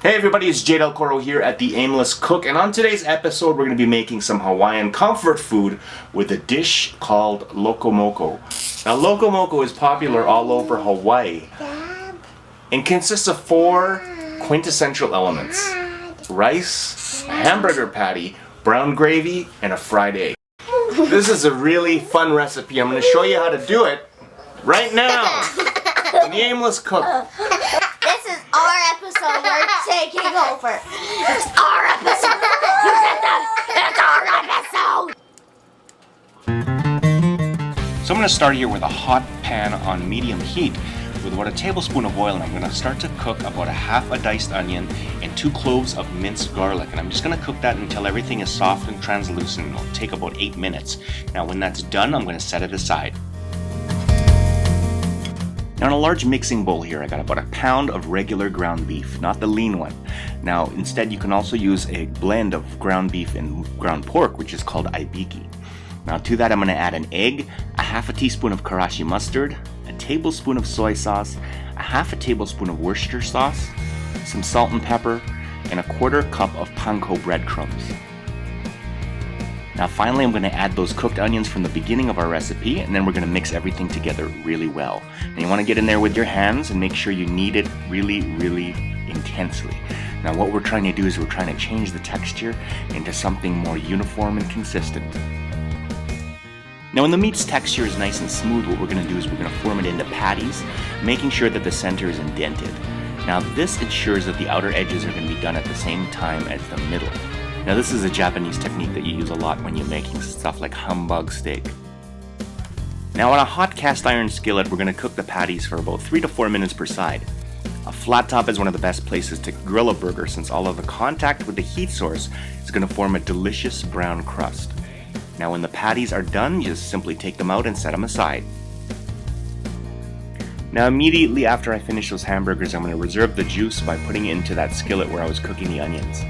Hey everybody, it's Jade El Coro here at The Aimless Cook, and on today's episode we're going to be making some Hawaiian comfort food with a dish called Loco Moco. Now Loco Moco is popular all over Hawaii and consists of 4 quintessential elements: rice, a hamburger patty, brown gravy, and a fried egg. This is a really fun recipe. I'm going to show you how to do it right now in The Aimless Cook. Our episode, we're taking over. It's our episode. You get that? It's our episode. So I'm going to start here with a hot pan on medium heat with about a tablespoon of oil, and I'm going to start to cook about a half a diced onion and 2 cloves of minced garlic, and I'm just going to cook that until everything is soft and translucent. It'll take about 8 minutes. Now when that's done, I'm going to set it aside. Now in a large mixing bowl here, I got about a pound of regular ground beef, not the lean one. Now instead you can also use a blend of ground beef and ground pork, which is called aibiki. Now to that I'm going to add an egg, a half a teaspoon of karashi mustard, a tablespoon of soy sauce, a half a tablespoon of Worcestershire sauce, some salt and pepper, and a 1/4 cup of panko breadcrumbs. Now finally I'm going to add those cooked onions from the beginning of our recipe, and then we're going to mix everything together really well. And you want to get in there with your hands and make sure you knead it really intensely. Now what we're trying to do is we're trying to change the texture into something more uniform and consistent. Now when the meat's texture is nice and smooth, what we're going to do is we're going to form it into patties, making sure that the center is indented. Now this ensures that the outer edges are going to be done at the same time as the middle. Now this is a Japanese technique that you use a lot when you're making stuff like humbug steak. Now on a hot cast iron skillet, we're going to cook the patties for about 3 to 4 minutes per side. A flat top is one of the best places to grill a burger, since all of the contact with the heat source is going to form a delicious brown crust. Now when the patties are done, you just simply take them out and set them aside. Now immediately after I finish those hamburgers, I'm going to reserve the juice by putting it into that skillet where I was cooking the onions.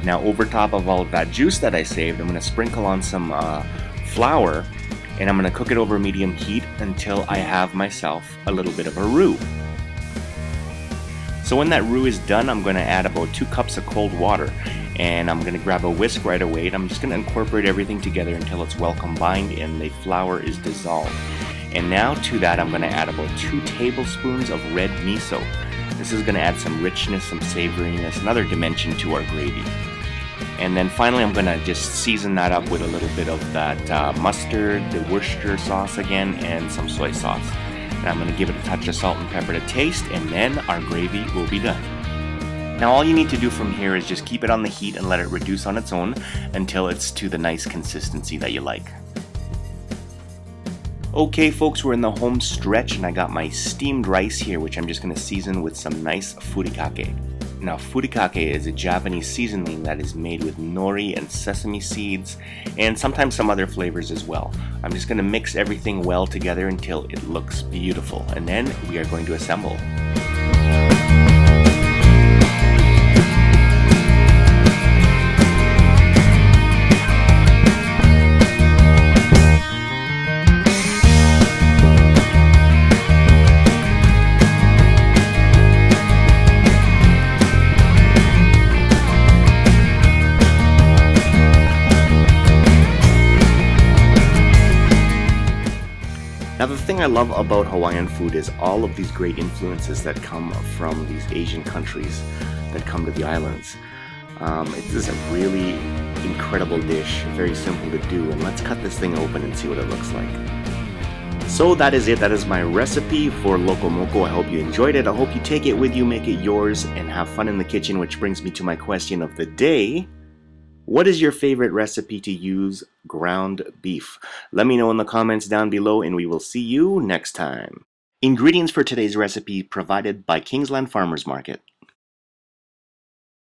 Now over top of all of that juice that I saved, I'm going to sprinkle on some flour, and I'm going to cook it over medium heat until I have myself a little bit of a roux. So when that roux is done, I'm going to add about 2 cups of cold water, and I'm going to grab a whisk right away, and I'm just going to incorporate everything together until it's well combined and the flour is dissolved. And now to that I'm going to add about 2 tablespoons of red miso. This is going to add some richness, some savoriness, another dimension to our gravy. And then finally I'm going to just season that up with a little bit of that mustard, the Worcestershire sauce again, and some soy sauce. And I'm going to give it a touch of salt and pepper to taste, and then our gravy will be done. Now all you need to do from here is just keep it on the heat and let it reduce on its own until it's to the nice consistency that you like. Okay folks, we're in the home stretch, and I got my steamed rice here, which I'm just going to season with some nice furikake. Now furikake is a Japanese seasoning that is made with nori and sesame seeds, and sometimes some other flavors as well. I'm just going to mix everything well together until it looks beautiful, and then we are going to assemble. Now the thing I love about Hawaiian food is all of these great influences that come from these Asian countries that come to the islands. It is a really incredible dish, very simple to do, and let's cut this thing open and see what it looks like. So that is it. That is my recipe for Loco Moco. I hope you enjoyed it. I hope you take it with you, make it yours, and have fun in the kitchen, which brings me to my question of the day. What is your favorite recipe to use ground beef? Let me know in the comments down below, and we will see you next time. Ingredients for today's recipe provided by Kingsland Farmers Market.